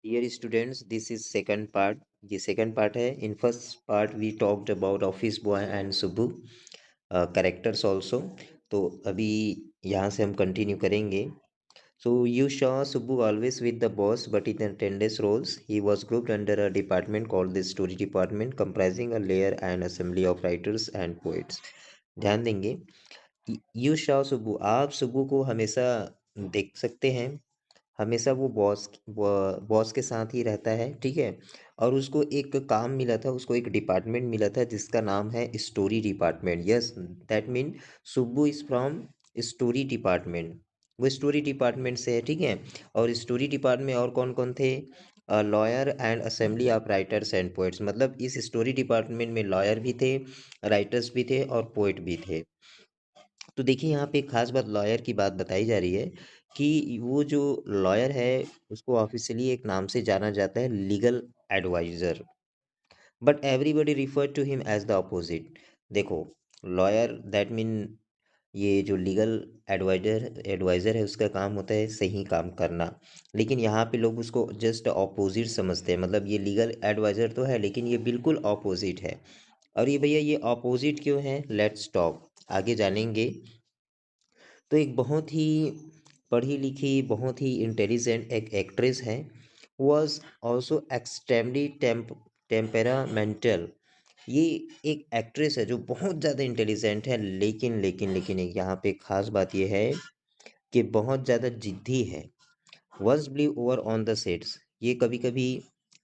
Dear students, this is second part. ये second part है. In first part we talked about office boy and Subbu characters also. तो अभी यहाँ से हम continue करेंगे. So you saw Subbu always with the boss, but in attendance roles, he was grouped under a department called the story department, comprising a layer and assembly of writers and poets. ध्यान देंगे. You saw Subbu. आप सुब्बू को हमेशा देख सकते हैं. हमेशा वो बॉस के साथ ही रहता है, ठीक है। और उसको एक काम मिला था, उसको एक डिपार्टमेंट मिला था जिसका नाम है story department. Yes, that mean Subbu is from story department. वो स्टोरी डिपार्टमेंट से है, ठीक है। और स्टोरी डिपार्टमेंट में और कौन कौन थे? Lawyer and assembly of writers and poets. मतलब इस स्टोरी डिपार्टमेंट में लॉयर भी थे, राइटर्स भी थे और पोइट भी थे। तो देखिए यहाँ पे एक खास बात लॉयर की बात बताई जा रही है कि वो जो लॉयर है उसको ऑफिशियली एक नाम से जाना जाता है, legal adviser. But everybody refer to him as the opposite. देखो, लॉयर दैट मीन ये जो लीगल एडवाइजर एडवाइजर है उसका काम होता है सही काम करना। लेकिन यहाँ पे लोग उसको जस्ट ऑपोजिट समझते हैं। मतलब ये लीगल एडवाइजर तो है लेकिन ये बिल्कुल ऑपोजिट है। और ये भैया ये ऑपोजिट क्यों है? लेट्स टॉक, आगे जानेंगे। तो एक बहुत ही पढ़ी लिखी, बहुत ही इंटेलिजेंट एक एक्ट्रेस है, वॉज ऑल्सो एक्सट्रीमली टेम्परामेंटल। ये एक एक्ट्रेस है जो बहुत ज़्यादा इंटेलिजेंट है, लेकिन एक यहाँ पे खास बात ये है कि बहुत ज़्यादा जिद्दी है। Was believe over on the sets. ये कभी कभी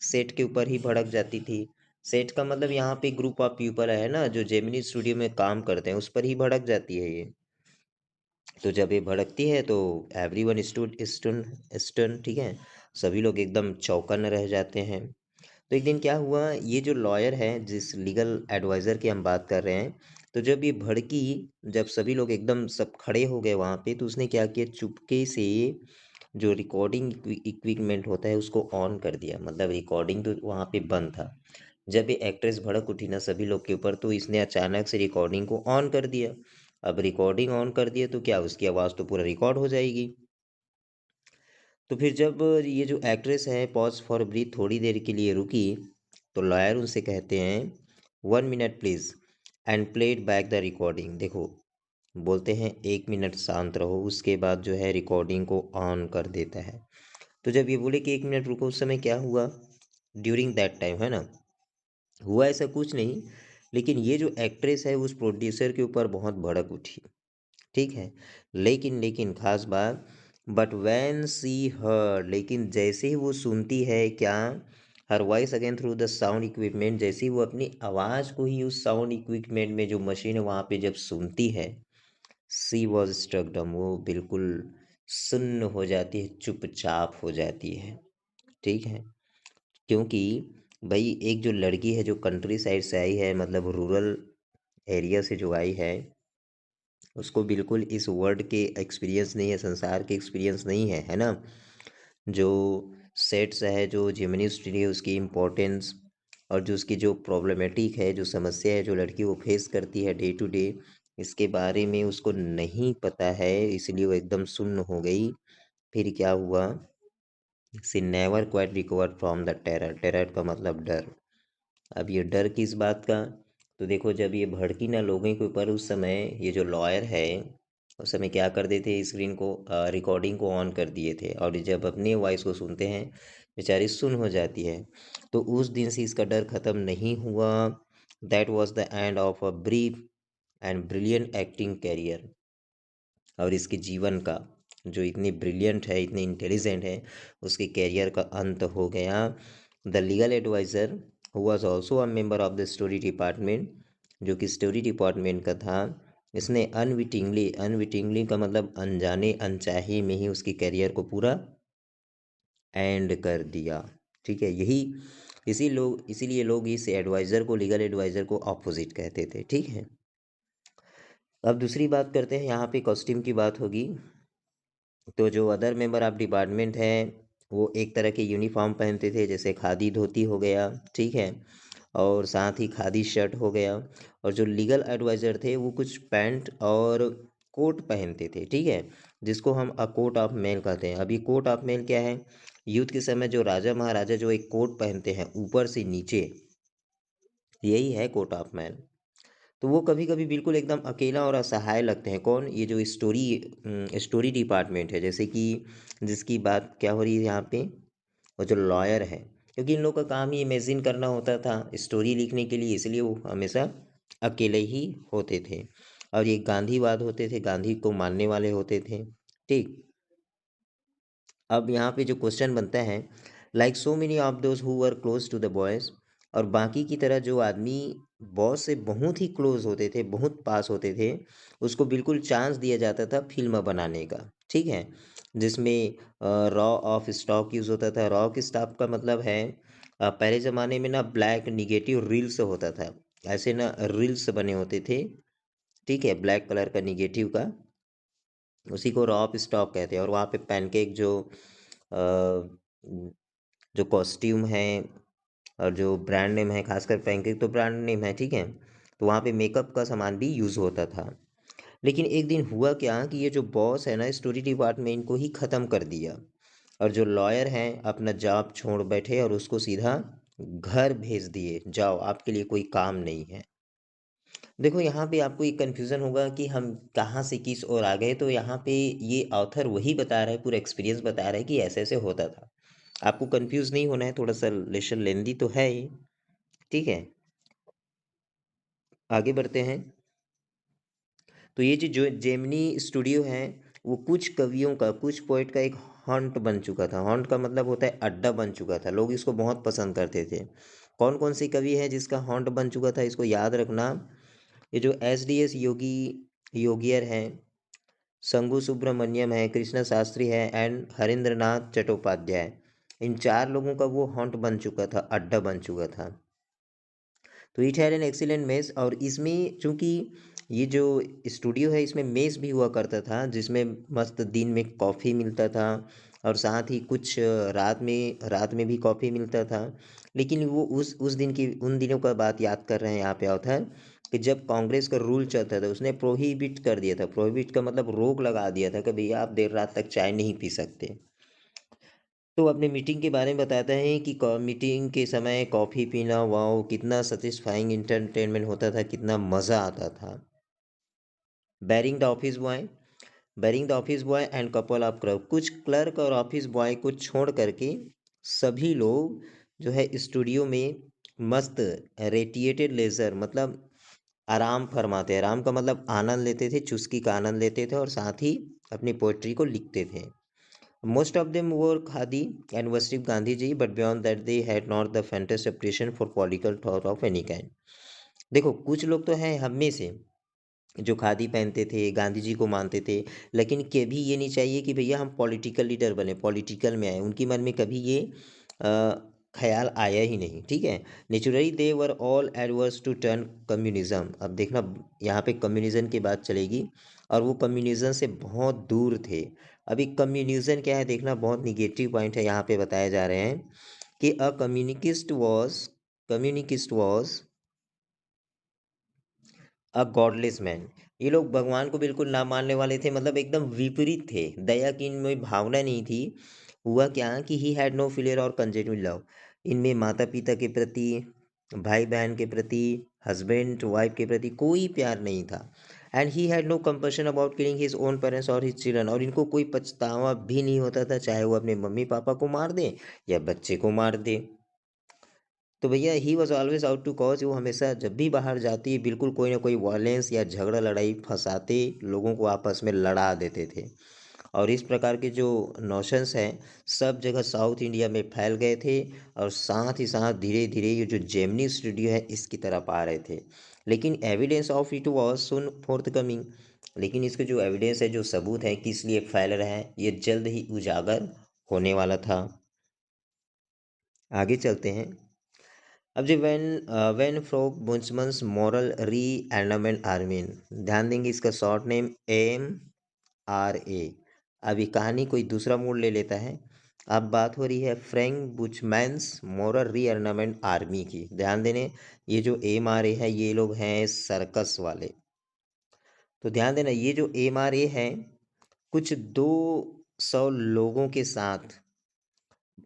सेट के ऊपर ही भड़क जाती थी। सेट का मतलब यहाँ पे ग्रुप ऑफ पीपल है ना, जो जेमिनी स्टूडियो में काम करते हैं, उस पर ही भड़क जाती है ये। तो जब ये भड़कती है तो एवरीवन स्टूड स्टन स्टन, ठीक है। सभी लोग एकदम चौकन्न रह जाते हैं। तो एक दिन क्या हुआ, ये जो लॉयर है जिस लीगल एडवाइज़र की हम बात कर रहे हैं, तो जब ये भड़की, जब सभी लोग एकदम सब खड़े हो गए वहाँ पे, तो उसने क्या किया, चुपके से जो रिकॉर्डिंग इक्विपमेंट होता है उसको ऑन कर दिया। मतलब रिकॉर्डिंग तो वहाँ पे बंद था। जब ये एक्ट्रेस भड़क उठी ना सभी लोग के ऊपर, तो इसने अचानक से रिकॉर्डिंग को ऑन कर दिया। अब रिकॉर्डिंग ऑन कर दिया तो क्या, उसकी आवाज़ तो पूरा रिकॉर्ड हो जाएगी। तो फिर जब ये जो एक्ट्रेस है पॉज फॉर ब्रीथ थोड़ी देर के लिए रुकी, तो लॉयर उनसे कहते हैं 1 minute please and played back the recording. देखो, बोलते हैं 1 मिनट शांत रहो, उसके बाद जो है रिकॉर्डिंग को ऑन कर देता है। तो जब ये बोले कि 1 मिनट रुको, उस समय क्या हुआ ड्यूरिंग दैट टाइम, है ना, हुआ ऐसा कुछ नहीं। लेकिन ये जो एक्ट्रेस है उस प्रोड्यूसर के ऊपर बहुत भड़क उठी, ठीक है। लेकिन खास बात, बट वैन सी हर, लेकिन जैसे ही वो सुनती है क्या, her voice again through the sound equipment, जैसे ही वो अपनी आवाज़ को ही उस साउंड इक्विपमेंट में जो मशीन है वहाँ पे जब सुनती है, सी वॉज स्ट्रक डम, वो बिल्कुल सुन्न हो जाती है, चुपचाप हो जाती है, ठीक है। क्योंकि भाई एक जो लड़की है जो कंट्री साइड से आई है, मतलब रूरल एरिया से जो आई है, उसको बिल्कुल इस वर्ल्ड के एक्सपीरियंस नहीं है, संसार के एक्सपीरियंस नहीं है, है ना। जो सेट्स है, जो जेमिनी स्टूडियो, उसकी इम्पोर्टेंस और जो उसकी जो प्रॉब्लमेटिक है, जो समस्या है जो लड़की वो फेस करती है डे टू डे, इसके बारे में उसको नहीं पता है, इसलिए वो एकदम सुन्न हो गई। फिर क्या हुआ, she never quite recover from the terror. Terror का मतलब डर। अब ये डर किस बात का? तो देखो, जब ये भड़की ना लोगों के ऊपर, उस समय ये जो लॉयर है उस समय क्या कर देते, स्क्रीन को रिकॉर्डिंग को ऑन कर दिए थे, और जब अपनी वॉइस को सुनते हैं बेचारी सुन हो जाती है। तो उस दिन से इसका डर ख़त्म नहीं हुआ। That was the end of a brief and brilliant acting career. और इसके जीवन का, जो इतनी ब्रिलियंट है, इतनी इंटेलिजेंट है, उसके कैरियर का अंत हो गया। The legal adviser who was also a member of the story department, जो कि स्टोरी डिपार्टमेंट का था, इसने अनविटिंगली, अनविटिंगली का मतलब अनजाने अनचाहे में ही उसकी करियर को पूरा एंड कर दिया, ठीक है। यही इसीलिए लोग इस एडवाइज़र को, लीगल एडवाइज़र को ऑपोजिट कहते थे, ठीक है। अब दूसरी बात करते हैं, यहाँ पे कॉस्ट्यूम की बात होगी। तो जो अदर मेंबर ऑफ डिपार्टमेंट है वो एक तरह के यूनिफॉर्म पहनते थे, जैसे खादी धोती हो गया, ठीक है, और साथ ही खादी शर्ट हो गया। और जो लीगल एडवाइज़र थे वो कुछ पैंट और कोट पहनते थे, ठीक है, जिसको हम अ कोट ऑफ मेल कहते हैं। अभी कोट ऑफ मेल क्या है? युद्ध के समय जो राजा महाराजा जो एक कोट पहनते हैं ऊपर से नीचे, यही है कोट ऑफ मैन। तो वो कभी कभी बिल्कुल एकदम अकेला और असहाय लगते हैं। कौन? ये जो स्टोरी डिपार्टमेंट है, जैसे कि जिसकी बात क्या हो रही है यहाँ पे, वो जो लॉयर है, क्योंकि इन लोगों का काम ही इमेजिन करना होता था स्टोरी लिखने के लिए, इसलिए वो हमेशा अकेले ही होते थे। और ये गांधीवाद होते थे, गांधी को मानने वाले होते थे। ठीक। अब यहाँ पे जो क्वेश्चन बनता है, like so many of those who were close to the boys, और बाकी की तरह जो आदमी बॉस से बहुत ही क्लोज होते थे, बहुत पास होते थे, उसको बिल्कुल चांस दिया जाता था फिल्म बनाने का। ठीक है। जिसमें रॉ ऑफ स्टॉक यूज़ होता था। रॉ ऑफ स्टॉक का मतलब है पहले ज़माने में ना ब्लैक निगेटिव रील्स होता था, ऐसे ना रील्स बने होते थे। ठीक है, ब्लैक कलर का निगेटिव का, उसी को रॉ ऑफ स्टॉक कहते हैं। और वहाँ पे पैनकेक अ, जो कॉस्ट्यूम है और जो ब्रांड नेम है, खासकर पैनकेक तो ब्रांड नेम है, ठीक है, तो वहाँ पे मेकअप का सामान भी यूज़ होता था। लेकिन एक दिन हुआ क्या कि ये जो बॉस है ना स्टोरी डिपार्टमेंट, इनको ही ख़त्म कर दिया। और जो लॉयर हैं अपना जॉब छोड़ बैठे और उसको सीधा घर भेज दिए, जाओ आपके लिए कोई काम नहीं है। देखो यहाँ पे आपको एक कन्फ्यूज़न होगा कि हम कहाँ से किस ओर आ गए। तो यहाँ पे ये ऑथर वही बता रहा है, पूरा एक्सपीरियंस बता रहा है कि ऐसे ऐसे होता था। आपको कंफ्यूज नहीं होना है, थोड़ा सा लेसन लेंदी तो है ही। ठीक है, आगे बढ़ते हैं। तो ये जो जेमिनी स्टूडियो है, वो कुछ कवियों का, कुछ पोइट का एक हॉन्ट बन चुका था। हॉन्ट का मतलब होता है अड्डा बन चुका था, लोग इसको बहुत पसंद करते थे। कौन कौन सी कवि है जिसका हॉन्ट बन चुका था, इसको याद रखना। ये जो योगियर हैं, संगू सुब्रमण्यम है, कृष्ण शास्त्री है एंड हरिंद्रनाथ चट्टोपाध्याय, इन चार लोगों का वो हॉन्ट बन चुका था, अड्डा बन चुका था। तो it had an excellent mess, और इसमें चूंकि ये जो स्टूडियो है इसमें मेस भी हुआ करता था, जिसमें मस्त दिन में कॉफ़ी मिलता था, और साथ ही कुछ रात में भी कॉफ़ी मिलता था। लेकिन वो उस दिन की, उन दिनों का बात याद कर रहे हैं यहाँ पे ऑथर, कि जब कांग्रेस का रूल चलता था उसने प्रोहिबिट कर दिया था। प्रोहिबिट का मतलब रोक लगा दिया था कि भैया आप देर रात तक चाय नहीं पी सकते। तो अपने मीटिंग के बारे में बताते हैं कि मीटिंग के समय कॉफ़ी पीना, वाओ कितना सेटिस्फाइंग इंटरटेनमेंट होता था, कितना मज़ा आता था। Bearing the office boy and couple of clerk, कुछ क्लर्क और ऑफिस बॉय को छोड़ करके सभी लोग जो है स्टूडियो में मस्त रेटिएटेड लेजर मतलब आराम फरमाते, आराम का मतलब आनंद लेते थे, चुस्की का आनंद लेते थे, और साथ ही अपनी पोइट्री को लिखते थे। Most of them wore khadi and worshipped Gandhi ji, but beyond that they had not the faintest appreciation for political thought of any kind. देखो कुछ लोग तो हैं हम में से जो खादी पहनते थे, गांधी जी को मानते थे, लेकिन कभी ये नहीं चाहिए कि भैया हम पॉलिटिकल लीडर बने, पॉलिटिकल में आए, उनके मन में कभी ये अ, ख्याल आया ही नहीं। ठीक है। Naturally they were all averse to turn communism. अब देखना यहाँ पे कम्युनिज्म की बात चलेगी, और वो कम्युनिज्म से बहुत दूर थे। अभी कम्युनिज्म क्या है देखना, बहुत निगेटिव पॉइंट है यहाँ पे बताए जा रहे हैं कि a communist was a godless man. ये लोग भगवान को बिल्कुल ना मानने वाले थे, मतलब एकदम विपरीत थे, दया की इनमें भावना नहीं थी। हुआ क्या कि ही हैड नो फिलियर और कंजेन्यूल लव, इनमें माता पिता के प्रति, भाई बहन के प्रति, हस्बैंड वाइफ के प्रति कोई प्यार नहीं था। And he had no compassion about killing his own parents और हिज चिल्ड्रन, और इनको कोई पछतावा भी नहीं होता था, चाहे वो अपने मम्मी पापा को मार दे या बच्चे को मार दे। तो भैया he was always out to cause, वो हमेशा जब भी बाहर जाती बिल्कुल कोई ना कोई वायलेंस या झगड़ा लड़ाई फंसाते, लोगों को आपस में लड़ा देते थे। और इस प्रकार के जो नोशंस हैं सब जगह साउथ इंडिया में फैल गए थे, और साथ ही साथ धीरे धीरे ये जो जेमिनी स्टूडियो है इसकी तरफ आ रहे थे। लेकिन evidence of it was soon fourth coming, लेकिन इसके जो एविडेंस है, जो सबूत है किस लिए फैल रहा है, ये जल्द ही उजागर होने वाला था। आगे चलते हैं। अब जी वेन फ्रॉक बुंसमंस मॉरल री एंडमेंट आर्मीन, ध्यान देंगे इसका शॉर्ट नेम AMRA। अभी कहानी कोई दूसरा मोड़ ले लेता है। अब बात हो रही है फ्रैंक बुचमैन्स मॉरल री एंडमेंट आर्मी की। ध्यान देने, ये जो AMRA है ये लोग हैं सर्कस वाले। तो ध्यान देना ये जो AMRA है कुछ 200 लोगों के साथ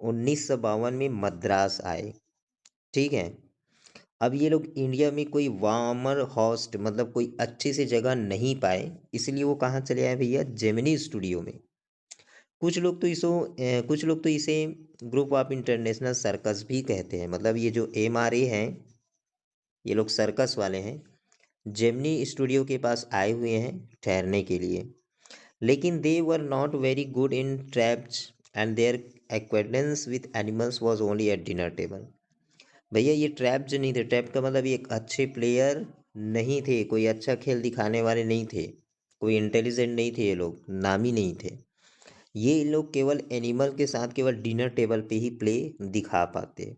1952 में मद्रास आए। ठीक है। अब ये लोग इंडिया में कोई वार्मर होस्ट मतलब कोई अच्छी सी जगह नहीं पाए, इसलिए वो कहाँ चले आए भैया, जेमिनी स्टूडियो में। कुछ लोग तो इसे ग्रुप ऑफ इंटरनेशनल सर्कस भी कहते हैं। मतलब ये जो MRA हैं, ये लोग सर्कस वाले हैं, जेमिनी स्टूडियो के पास आए हुए हैं ठहरने के लिए। लेकिन they were not very good in traps and their acquaintance with animals was only at dinner table. भैया ये ट्रैप जो नहीं थे, ट्रैप का मतलब ये एक अच्छे प्लेयर नहीं थे, कोई अच्छा खेल दिखाने वाले नहीं थे, कोई इंटेलिजेंट नहीं थे, ये लोग नामी नहीं थे। ये लोग केवल एनिमल के साथ केवल डिनर टेबल पे ही प्ले दिखा पाते।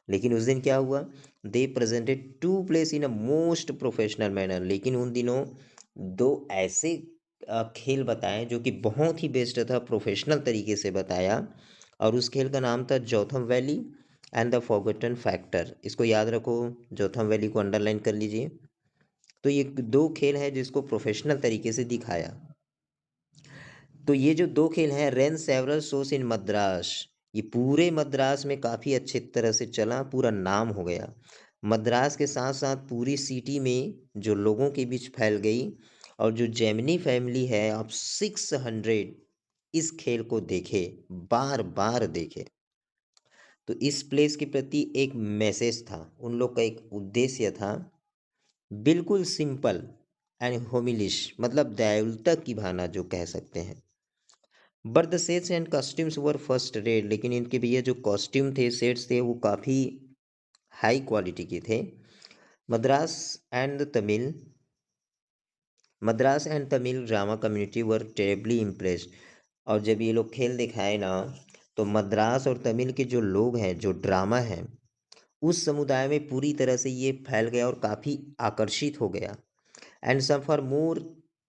लेकिन उस दिन क्या हुआ, they presented two plays in a most professional manner. लेकिन उन दिनों दो ऐसे खेल बताए जो कि बहुत ही बेस्ट था, प्रोफेशनल तरीके से बताया। और उस खेल का नाम था Jotham valley and the forgotten factor. इसको याद रखो, जोथम वैली को अंडरलाइन कर लीजिए। तो ये दो खेल हैं जिसको प्रोफेशनल तरीके से दिखाया। तो ये जो दो खेल हैं, रेन सेवरल शोस इन मद्रास, ये पूरे मद्रास में काफ़ी अच्छी तरह से चला, पूरा नाम हो गया। मद्रास के साथ साथ पूरी सिटी में जो लोगों के बीच फैल गई। और जो जेमिनी फैमिली है, अब 600 इस खेल को देखे, बार बार देखे। तो इस प्लेस के प्रति एक मैसेज था, उन लोग का एक उद्देश्य था, बिल्कुल सिंपल एंड होमिलिश, मतलब दयालुता की भावना जो कह सकते हैं। But the sets and costumes were first rate. लेकिन इनके भैया जो कॉस्ट्यूम थे, सेट्स थे, वो काफ़ी हाई क्वालिटी के थे। Madras and Tamil Madras and Tamil drama community were terribly impressed. और जब ये लोग खेल दिखाए ना, तो मद्रास और तमिल के जो लोग हैं, जो ड्रामा हैं, उस समुदाय में पूरी तरह से ये फैल गया और काफ़ी आकर्षित हो गया। And some for more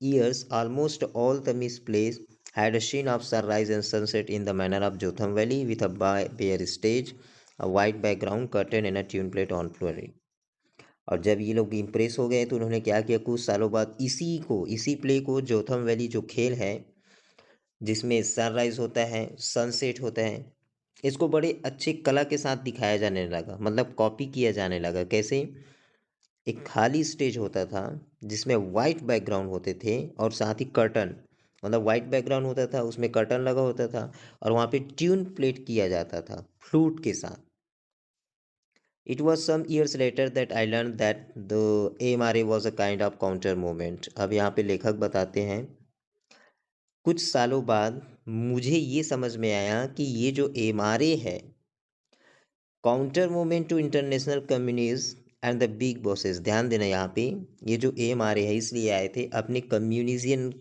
years, almost all the Miss plays had a scene of sunrise and sunset in the manner of Jotham Valley with a bare stage, a white background curtain and a tune plate on floor. और जब ये लोग impress हो गए तो उन्होंने क्या किया, कुछ सालों बाद इसी प्ले को, जोथम वैली जो खेल है जिसमें सनराइज होता है, सनसेट होता है, इसको बड़े अच्छे कला के साथ दिखाया जाने लगा, मतलब कॉपी किया जाने लगा। कैसे, एक खाली स्टेज होता था जिसमें वाइट बैकग्राउंड होते थे और साथ ही कर्टन, मतलब वाइट बैकग्राउंड होता था, उसमें कर्टन लगा होता था, और वहाँ पे ट्यून प्लेट किया जाता था फ्लूट के साथ। It was some years later that I learn that the MRA was a kind of counter movement. अब यहाँ पे लेखक बताते हैं, कुछ सालों बाद मुझे ये समझ में आया कि ये जो MRA है, counter movement to international communism and the big bosses. ध्यान देना यहाँ पे, ये जो MRA है इसलिए आए थे, अपने कम्युनिज्म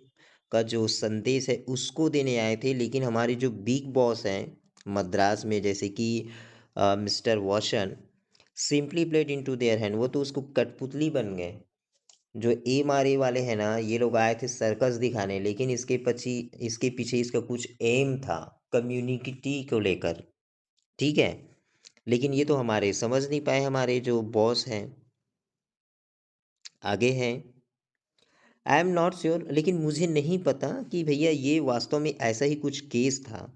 का जो संदेश है उसको देने आए थे। लेकिन हमारे जो बिग बॉस हैं मद्रास में, जैसे कि mister wash and, simply played into their hand, वो तो उसको कठपुतली बन गए। जो MRA वाले हैं ना, ये लोग आए थे सर्कस दिखाने, लेकिन इसके पीछे इसका कुछ एम था, कम्युनिटी को लेकर। ठीक है। लेकिन ये तो हमारे समझ नहीं पाए, हमारे जो बॉस हैं आगे हैं। आई एम नॉट श्योर, लेकिन मुझे नहीं पता कि भैया ये वास्तव में ऐसा ही कुछ केस था।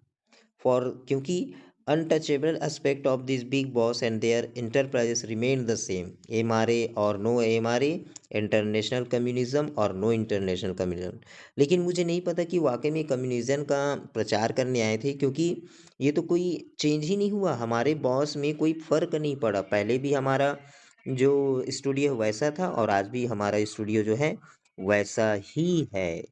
फॉर क्योंकि untouchable aspect of this big boss and their enterprises remain the same, MRA और नो MRA, इंटरनेशनल कम्युनिज्म और नो इंटरनेशनल कम्युनिज्म। लेकिन मुझे नहीं पता कि वाकई में कम्युनिज्म का प्रचार करने आए थे, क्योंकि ये तो कोई चेंज ही नहीं हुआ, हमारे बॉस में कोई फर्क नहीं पड़ा। पहले भी हमारा जो स्टूडियो वैसा था और आज भी हमारा स्टूडियो जो है वैसा ही है।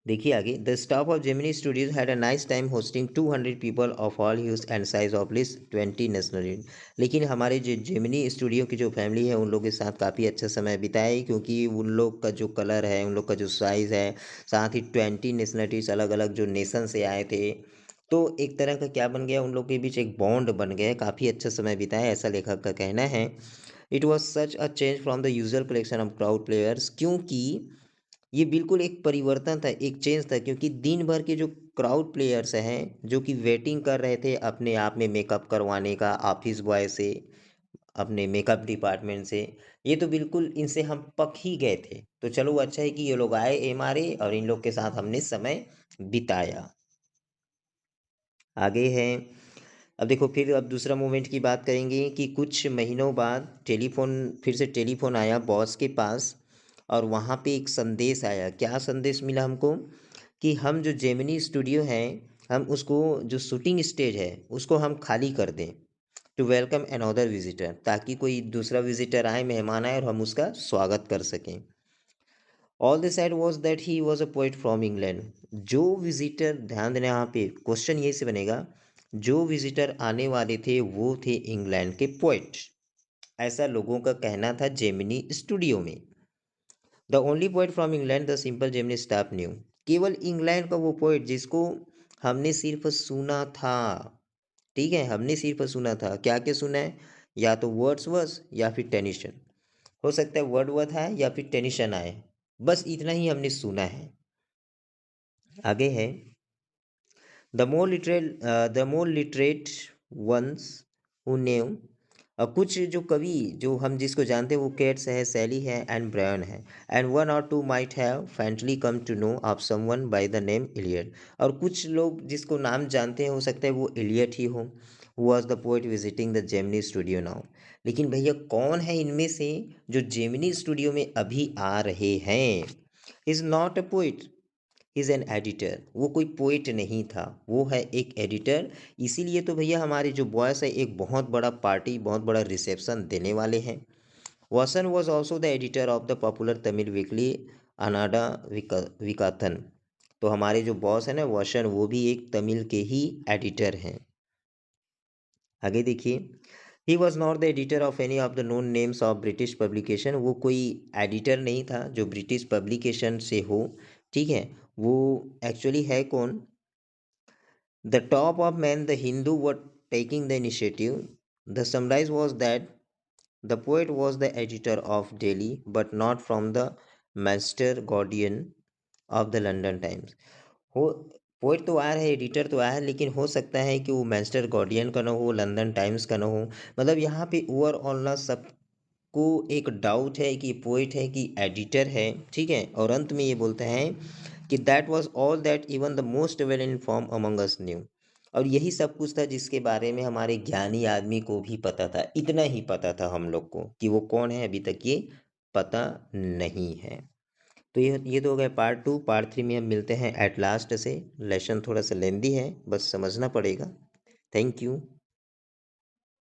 देखिए आगे, the staff of Gemini studios had a nice time hosting 200 people of all huge and size of list 20 national. लेकिन हमारे जो जेमिनी स्टूडियो की जो फैमिली है, उन लोगों के साथ काफ़ी अच्छा समय बिताए, क्योंकि उन लोग का जो कलर है, उन लोग का जो साइज़ है, साथ ही 20 नेशनलिटीज़, अलग अलग जो नेशन से आए थे। तो एक तरह का क्या बन गया, उन लोग के बीच एक बॉन्ड बन गया, काफ़ी अच्छा समय बिताया, ऐसा लेखक का कहना है। It was such a change from the usual collection of crowd players, क्योंकि ये बिल्कुल एक परिवर्तन था, एक चेंज था, क्योंकि दिन भर के जो क्राउड प्लेयर्स हैं जो कि वेटिंग कर रहे थे अपने आप में मेकअप करवाने का, ऑफिस बॉय से, अपने मेकअप डिपार्टमेंट से, ये तो बिल्कुल इनसे हम पक ही गए थे। तो चलो अच्छा है कि ये लोग आए MRA और इन लोग के साथ हमने समय बिताया। आगे है, अब देखो फिर अब दूसरा मूवमेंट की बात करेंगे कि कुछ महीनों बाद टेलीफोन, फिर से टेलीफोन आया बॉस के पास, और वहाँ पे एक संदेश आया। क्या संदेश मिला हमको? कि हम जो जेमिनी स्टूडियो है, हम उसको, जो शूटिंग स्टेज है उसको हम खाली कर दें, टू वेलकम अनदर विजिटर, ताकि कोई दूसरा विजिटर आए, मेहमान आए, और हम उसका स्वागत कर सकें। All they said was that he was a poet from England. जो विजिटर, ध्यान देना यहाँ पे क्वेश्चन ये से बनेगा, जो विजिटर आने वाले थे वो थे इंग्लैंड के पोइट, ऐसा लोगों का कहना था जेमिनी स्टूडियो में। The only poet from England the simple Gemini staff new, केवल इंग्लैंड का वो पोइट जिसको हमने सिर्फ सुना था। ठीक है, हमने सिर्फ सुना था। क्या क्या सुना है? या तो वर्ड्सवर्थ या फिर टेनिसन, हो सकता है वर्डवर्थ है या फिर टेनिसन आए, बस इतना ही हमने सुना है। आगे है, the more literate ones who knew, कुछ जो कवि जो हम जिसको जानते हैं वो केट्स है, सैली है एंड ब्रायन है, and one or two might have faintly come to know of someone by the name Elliot, और कुछ लोग जिसको नाम जानते हैं हो सकता है वो इलियट ही हो, was the poet visiting the Gemini studio now. लेकिन भैया कौन है इनमें से जो जेमिनी स्टूडियो में अभी आ रहे हैं? Is not a poet, is an editor. वो कोई पोइट नहीं था, वो है एक एडिटर। इसीलिए तो भैया हमारे जो बॉयस है एक बहुत बड़ा पार्टी, बहुत बड़ा रिसेप्शन देने वाले हैं। Vasan was also the editor of the popular Tamil weekly Ananda Vikatan. तो हमारे जो बॉस है ना वसन, वो भी एक तमिल के ही एडिटर हैं। आगे देखिए, he was not the editor of any of the known names of British publication. वो कोई एडिटर नहीं था जो ब्रिटिश पब्लिकेशन से हो। ठीक है, वो एक्चुअली है कौन? The top of men, the Hindu, were taking the initiative. The summary was that the poet was the editor of Delhi, but not from the Master Guardian of the London Times. हो, poet तो आया है, editor तो आया है, लेकिन हो सकता है कि वो मैनचेस्टर गार्डियन का ना हो, लंदन टाइम्स का ना हो। मतलब यहाँ पे ओवरऑल ना सबको एक डाउट है कि पोइट है कि एडिटर है। ठीक है, और अंत में ये बोलते हैं कि that was all that even the most well inform among us new. और यही सब कुछ था जिसके बारे में हमारे ज्ञानी आदमी को भी पता था। इतना ही पता था हम लोग को कि वो कौन है, अभी तक ये पता नहीं है। तो ये तो हो गया पार्ट 2। पार्ट 3 में हम मिलते हैं एट लास्ट से। लेसन थोड़ा सा लेंदी है, बस समझना पड़ेगा। Thank you.